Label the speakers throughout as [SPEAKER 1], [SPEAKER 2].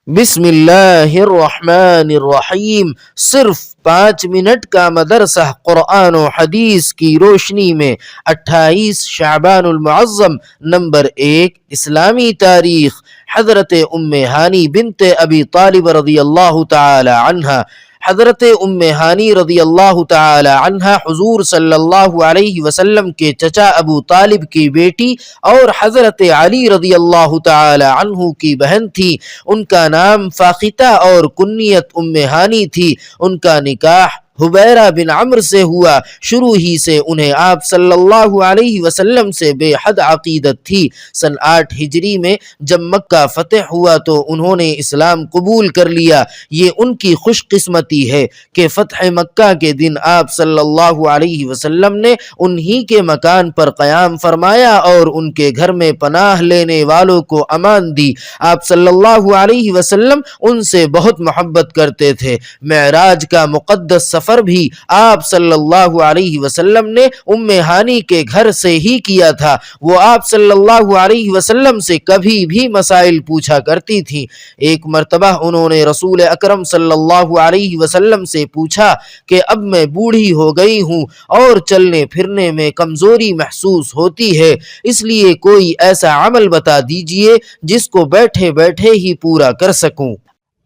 [SPEAKER 1] بسم اللہ الرحمن الرحیم۔ صرف 5 منٹ کا مدرسہ قرآن و حدیث کی روشنی میں 28 شعبان المعظم۔ نمبر 1، اسلامی تاریخ۔ حضرت ام ہانی بنت ابی طالب رضی اللہ تعالی عنہ۔ حضرت ام ہانی رضی اللہ تعالی عنہ حضور صلی اللہ علیہ وسلم کے چچا ابو طالب کی بیٹی اور حضرت علی رضی اللہ تعالی عنہ کی بہن تھی۔ ان کا نام فاختہ اور کنیت ام ہانی تھی۔ ان کا نکاح حبیرہ بن عمرو سے ہوا۔ شروع ہی سے انہیں آپ صلی اللہ علیہ وسلم سے بے حد عقیدت تھی۔ سن 8 ہجری میں جب مکہ فتح ہوا تو انہوں نے اسلام قبول کر لیا۔ یہ ان کی خوش قسمتی ہے کہ فتح مکہ کے دن آپ صلی اللہ علیہ وسلم نے انہی کے مکان پر قیام فرمایا اور ان کے گھر میں پناہ لینے والوں کو امان دی۔ آپ صلی اللہ علیہ وسلم ان سے بہت محبت کرتے تھے۔ معراج کا مقدس سفر بھی آپ صلی اللہ علیہ وسلم نے ام ہانی کے گھر سے ہی کیا تھا۔ وہ آپ صلی اللہ علیہ وسلم سے کبھی بھی مسائل پوچھا کرتی تھی۔ ایک مرتبہ انہوں نے رسول اکرم صلی اللہ علیہ وسلم سے پوچھا کہ اب میں بوڑھی ہو گئی ہوں اور چلنے پھرنے میں کمزوری محسوس ہوتی ہے، اس لیے کوئی ایسا عمل بتا دیجئے جس کو بیٹھے بیٹھے ہی پورا کر سکوں۔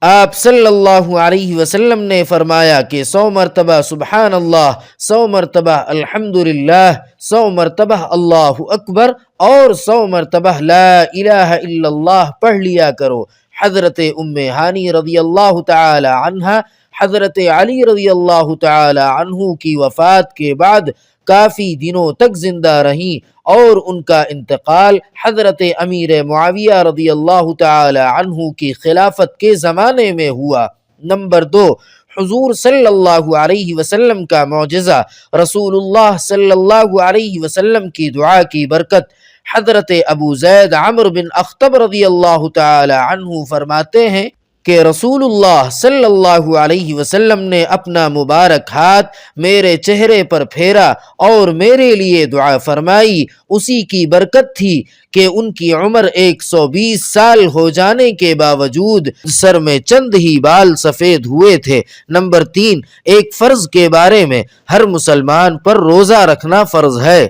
[SPEAKER 1] آپ صلی اللہ علیہ وسلم نے فرمایا کہ 100 مرتبہ سبحان اللہ، 100 مرتبہ الحمدللہ، 100 مرتبہ اللہ اکبر اور 100 مرتبہ لا الہ الا اللہ پڑھ لیا کرو۔ حضرت ام ہانی رضی اللہ تعالی عنہ حضرت علی رضی اللہ تعالی عنہ کی وفات کے بعد کافی دنوں تک زندہ رہیں اور ان کا انتقال حضرت امیر معاویہ رضی اللہ تعالی عنہ کی خلافت کے زمانے میں ہوا۔ نمبر 2، حضور صلی اللہ علیہ وسلم کا معجزہ۔ رسول اللہ صلی اللہ علیہ وسلم کی دعا کی برکت۔ حضرت ابو زید عمرو بن اخطب رضی اللہ تعالی عنہ فرماتے ہیں کہ رسول اللہ صلی اللہ علیہ وسلم نے اپنا مبارک ہاتھ میرے چہرے پر پھیرا اور میرے لیے دعا فرمائی۔ اسی کی برکت تھی کہ ان کی عمر 120 سال ہو جانے کے باوجود سر میں چند ہی بال سفید ہوئے تھے۔ نمبر 3، ایک فرض کے بارے میں۔ ہر مسلمان پر روزہ رکھنا فرض ہے۔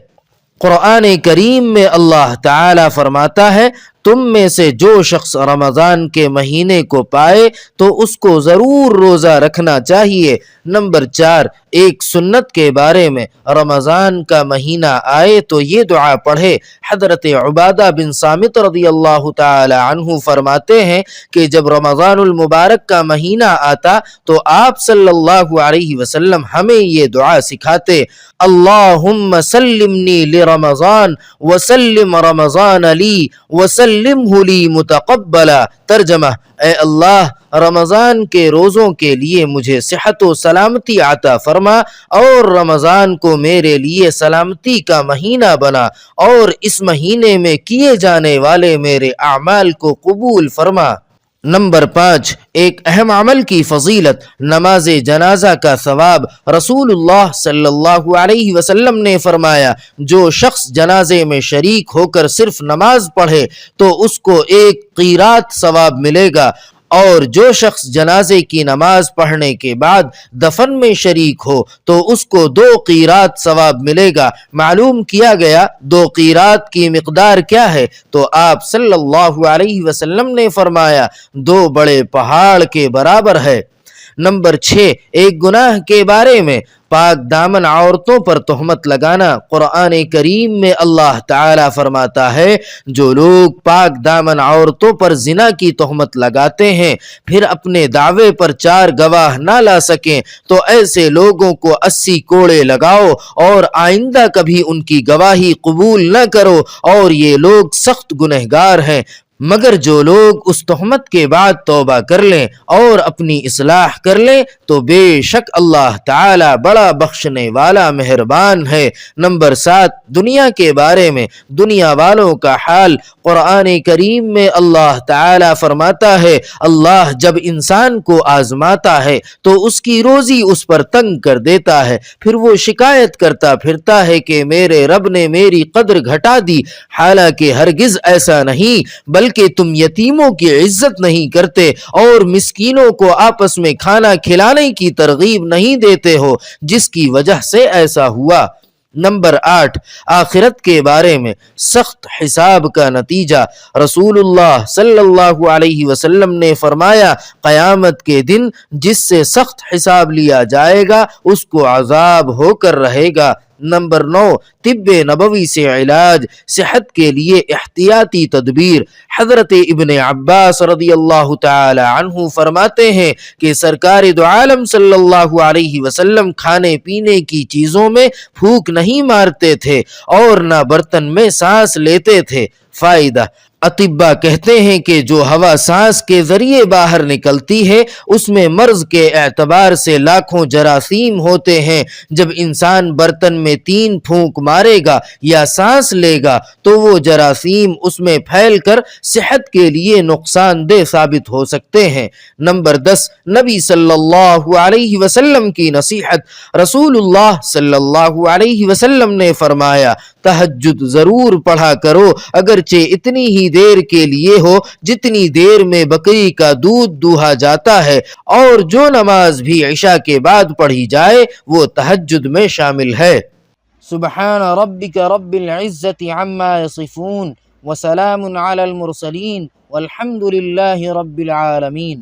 [SPEAKER 1] قرآن کریم میں اللہ تعالی فرماتا ہے، تم میں سے جو شخص رمضان کے مہینے کو پائے تو اس کو ضرور روزہ رکھنا چاہیے۔ نمبر 4، ایک سنت کے بارے میں۔ رمضان کا مہینہ آئے تو یہ دعا پڑھے۔ حضرت عبادہ بن صامت رضی اللہ تعالی عنہ فرماتے ہیں کہ جب رمضان المبارک کا مہینہ آتا تو آپ صلی اللہ علیہ وسلم ہمیں یہ دعا سکھاتے، اللہم سلمنی لرمضان وسلم رمضان لی وسلمہ لی متقبلا۔ ترجمہ، اے اللہ رمضان کے روزوں کے لیے مجھے صحت و سلامتی عطا فرما اور رمضان کو میرے لیے سلامتی کا مہینہ بنا اور اس مہینے میں کیے جانے والے میرے اعمال کو قبول فرما۔ نمبر 5، ایک اہم عمل کی فضیلت۔ نماز جنازہ کا ثواب۔ رسول اللہ صلی اللہ علیہ وسلم نے فرمایا، جو شخص جنازے میں شریک ہو کر صرف نماز پڑھے تو اس کو 1 قیرات ثواب ملے گا، اور جو شخص جنازے کی نماز پڑھنے کے بعد دفن میں شریک ہو تو اس کو 2 قیرات ثواب ملے گا۔ معلوم کیا گیا 2 قیرات کی مقدار کیا ہے تو آپ صلی اللہ علیہ وسلم نے فرمایا 2 بڑے پہاڑ کے برابر ہے۔ نمبر 6، ایک گناہ کے بارے میں۔ پاک دامن عورتوں پر تہمت لگانا۔ قرآن کریم میں اللہ تعالی فرماتا ہے، جو لوگ پاک دامن عورتوں پر زنا کی تہمت لگاتے ہیں پھر اپنے دعوے پر 4 گواہ نہ لا سکیں تو ایسے لوگوں کو 80 کوڑے لگاؤ اور آئندہ کبھی ان کی گواہی قبول نہ کرو، اور یہ لوگ سخت گنہگار ہیں۔ مگر جو لوگ اس تہمت کے بعد توبہ کر لیں اور اپنی اصلاح کر لیں تو بے شک اللہ تعالی بڑا بخشنے والا مہربان ہے۔ نمبر 7، دنیا کے بارے میں۔ دنیا والوں کا حال۔ قرآن کریم میں اللہ تعالی فرماتا ہے، اللہ جب انسان کو آزماتا ہے تو اس کی روزی اس پر تنگ کر دیتا ہے، پھر وہ شکایت کرتا پھرتا ہے کہ میرے رب نے میری قدر گھٹا دی، حالانکہ ہرگز ایسا نہیں، بلکہ بلکہ تم یتیموں کی عزت نہیں کرتے اور مسکینوں کو آپس میں کھانا کھلانے کی ترغیب نہیں دیتے ہو، جس کی وجہ سے ایسا ہوا۔ نمبر 8، آخرت کے بارے میں سخت حساب کا نتیجہ۔ رسول اللہ صلی اللہ علیہ وسلم نے فرمایا، قیامت کے دن جس سے سخت حساب لیا جائے گا اس کو عذاب ہو کر رہے گا۔ نمبر 9، طب نبوی سے علاج، صحت کے لیے احتیاطی تدبیر۔ حضرت ابن عباس رضی اللہ تعالی عنہ فرماتے ہیں کہ سرکار دو عالم صلی اللہ علیہ وسلم کھانے پینے کی چیزوں میں پھونک نہیں مارتے تھے اور نہ برتن میں سانس لیتے تھے۔ فائدہ: اطباء کہتے ہیں کہ جو ہوا سانس کے ذریعے باہر نکلتی ہے اس میں مرض کے اعتبار سے لاکھوں جراثیم ہوتے ہیں۔ جب انسان برتن میں 3 پھونک مارے گا یا سانس لے گا تو وہ جراثیم اس میں پھیل کر صحت کے لیے نقصان دہ ثابت ہو سکتے ہیں۔ نمبر 10، نبی صلی اللہ علیہ وسلم کی نصیحت۔ رسول اللہ صلی اللہ علیہ وسلم نے فرمایا، تہجد ضرور پڑھا کرو، اگرچہ اتنی ہی دیر کے لیے ہو جتنی دیر میں بکری کا دودھ دوہا جاتا ہے، اور جو نماز بھی عشاء کے بعد پڑھی جائے وہ تہجد میں شامل ہے۔ سبحان ربک رب العزت عما یصفون وسلام علی المرسلین والحمد للہ رب العالمین۔